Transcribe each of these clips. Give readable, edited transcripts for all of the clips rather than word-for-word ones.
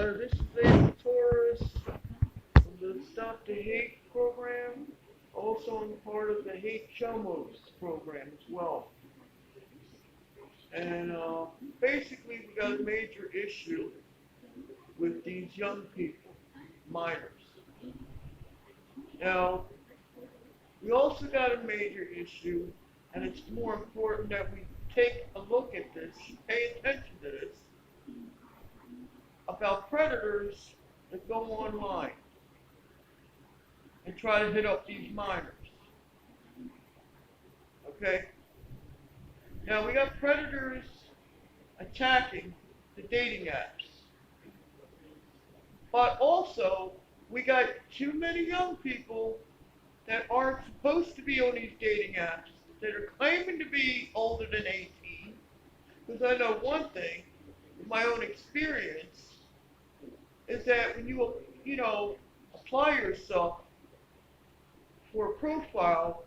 This is Asa Torres from the Stop the Hate program. Also, I'm part of the Hate Chomos program as well. And basically, we got a major issue with these young people, minors. Now, we also got a major issue, and it's more important that we take a look at this, pay attention to this, about predators that go online and try to hit up these minors. Okay? Now, we got predators attacking the dating apps. But also, we got too many young people that aren't supposed to be on these dating apps that are claiming to be older than 18. Because I know one thing, from my own experience, is that when you apply yourself for a profile,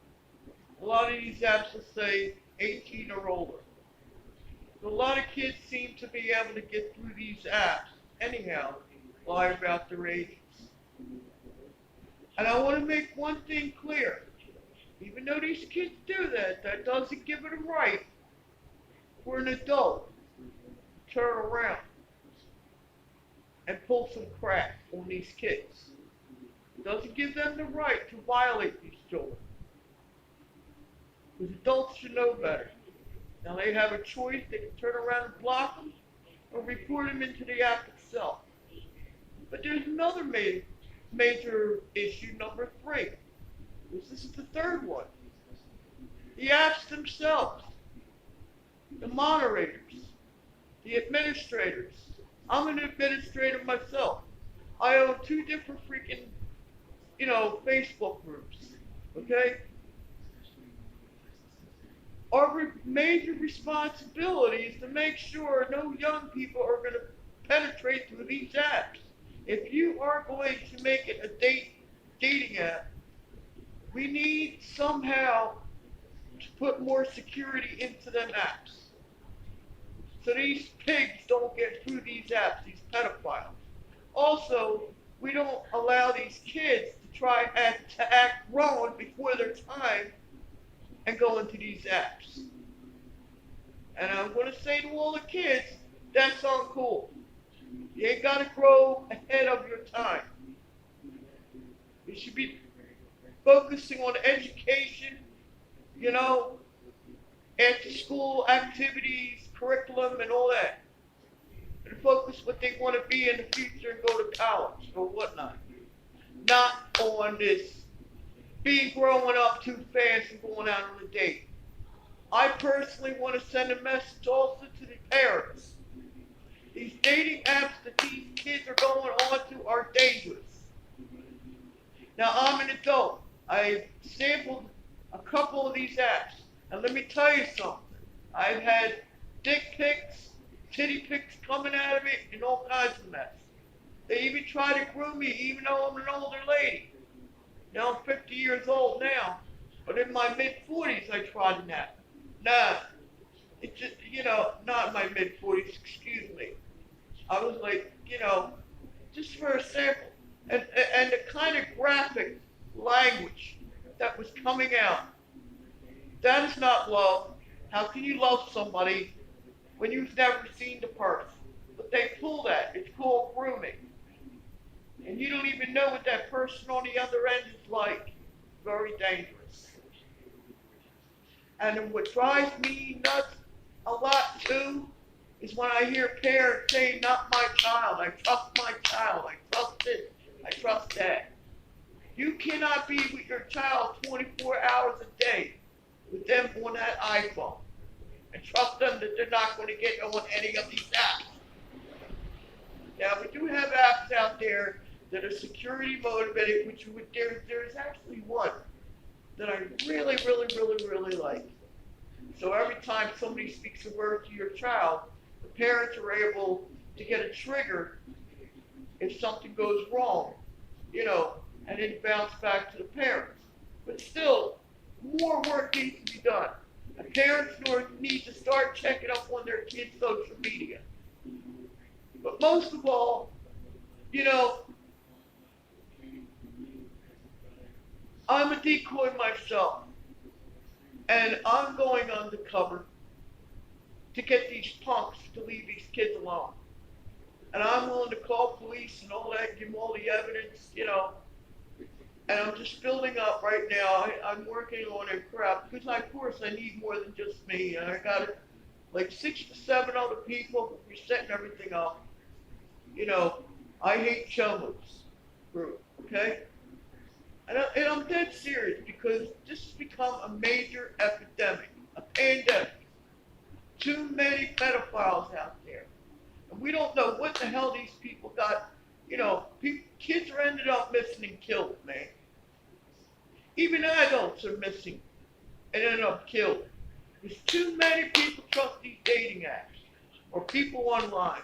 a lot of these apps will say 18 or older. So a lot of kids seem to be able to get through these apps anyhow, lie about their ages. And I want to make one thing clear. Even though these kids do that, that doesn't give it a right for an adult to turn around and pull some crap on these kids. It doesn't give them the right to violate these children. Because adults should know better. Now they have a choice. They can turn around and block them or report them into the app itself. But there's another major issue, number 3. This is the third one. The apps themselves, the moderators, the administrators. I'm an administrator myself. I own 2 different freaking, Facebook groups. Okay? Our major responsibility is to make sure no young people are going to penetrate through these apps. If you are going to make it a dating app, we need somehow to put more security into them apps. So these pigs don't get through these apps, these pedophiles. Also, we don't allow these kids to try to act grown before their time and go into these apps. And I'm going to say to all the kids, that's uncool. You ain't got to grow ahead of your time. You should be focusing on education, after school activities, curriculum, and all that. And focus what they want to be in the future and go to college or whatnot. Not on this growing up too fast and going out on a date. I personally want to send a message also to the parents. These dating apps that these kids are going on to are dangerous. Now, I'm an adult. I sampled a couple of these apps. And let me tell you something. I've had dick pics, titty pics coming out of it, and all kinds of mess. They even try to groom me, even though I'm an older lady. Now, I'm 50 years old now. But in my mid-40s, I tried an app. Nah. It's just, not my mid-40s, excuse me. I was like, just for a sample. And the kind of graphic language that was coming out, that is not love. How can you love somebody when you've never seen the person? But they pull that. It's called grooming. And you don't even know what that person on the other end is like. Very dangerous. And what drives me nuts a lot too is when I hear parents saying, not my child, I trust my child, I trust this, I trust that. You cannot be with your child 24 hours a day with them on that iPhone and trust them that they're not going to get on any of these apps. Now, we do have apps out there that are security motivated, which there's actually one that I really, really, really, really like. So every time somebody speaks a word to your child, the parents are able to get a trigger if something goes wrong, and then bounce back to the parents. But still, more work needs to be done. And parents need to start checking up on their kids' social media. But most of all, You know, I'm a decoy myself, and I'm going undercover to get these punks to leave these kids alone. And I'm willing to call police and all that, give them all the evidence, and I'm just building up right now. I'm working on a crowd because, of course, I need more than just me. And I got like 6 to 7 other people. We're setting everything up. I hate Chomo's group, okay? And I'm dead serious because this has become a major epidemic, a pandemic. Too many pedophiles out there. And we don't know what the hell these people got. Kids are ended up missing and killed, man. Even adults are missing and end up killed. There's too many people trust these dating apps or people online.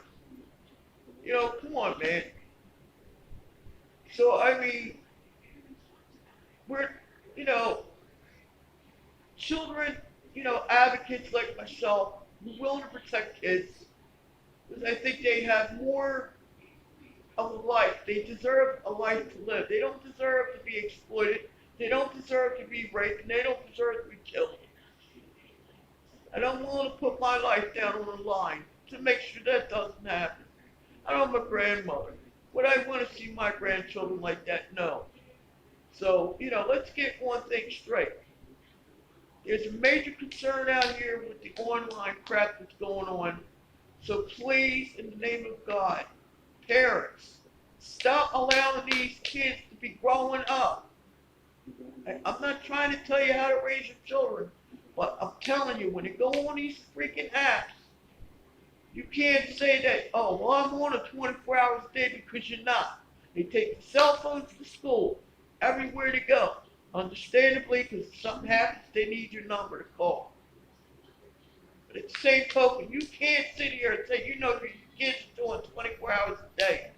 Come on, man. So, I mean, we're, children, advocates like myself, we're willing to protect kids because I think they have more of a life. They deserve a life to live. They don't deserve to be exploited. They don't deserve to be raped, and they don't deserve to be killed. And I'm willing to put my life down on the line to make sure that doesn't happen. I know I'm a grandmother. Would I want to see my grandchildren like that? No. So, let's get one thing straight. There's a major concern out here with the online crap that's going on. So please, in the name of God, parents, stop allowing these kids to be growing up. I'm not trying to tell you how to raise your children, but I'm telling you, when you go on these freaking apps, you can't say that, oh, well, I'm on it 24 hours a day, because you're not. They take the cell phones to school, everywhere to go. Understandably, because if something happens, they need your number to call. But at the same token, you can't sit here and say, your kids are doing 24 hours a day.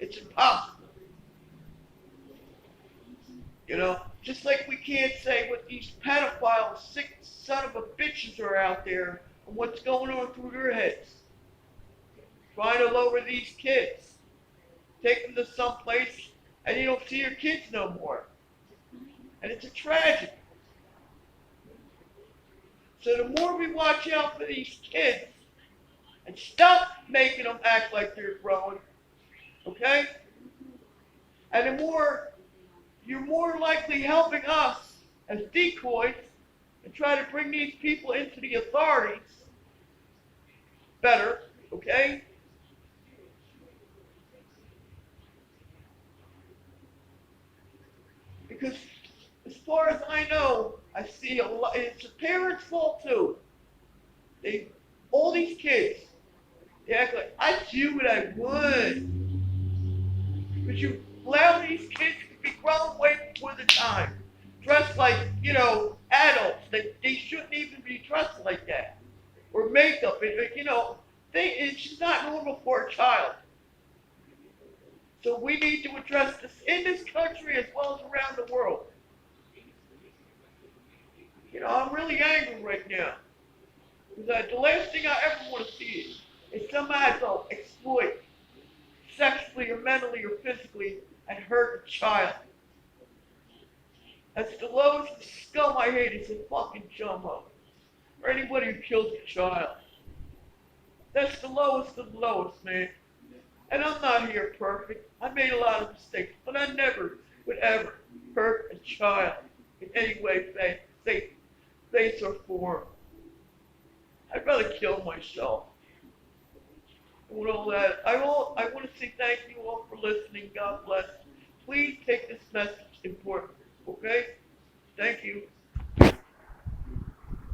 It's impossible. Just like we can't say what these pedophiles, sick son of a bitches are out there and what's going on through their heads. Trying to lower these kids. Take them to some place and you don't see your kids no more. And it's a tragedy. So the more we watch out for these kids and stop making them act like they're growing, okay? And the more you're more likely helping us as decoys and try to bring these people into the authorities better, okay? Because as far as I know, I see a lot. It's the parents' fault too. All these kids, they act like I do what I want. But you allow these kids to be grown way before the time, dressed like adults. They shouldn't even be dressed like that, or makeup. It's just not normal for a child. So we need to address this in this country as well as around the world. I'm really angry right now. Because the last thing I ever want to see is some adult exploit sexually or mentally or physically and hurt a child. That's the lowest scum I hate is a fucking Chomo. Or anybody who kills a child. That's the lowest of the lowest, man. And I'm not here perfect. I made a lot of mistakes, but I never would ever hurt a child in any way, face or form. I'd rather kill myself. And with all that, I want to say thank you all for listening. God bless. Please take this message important, okay? Thank you.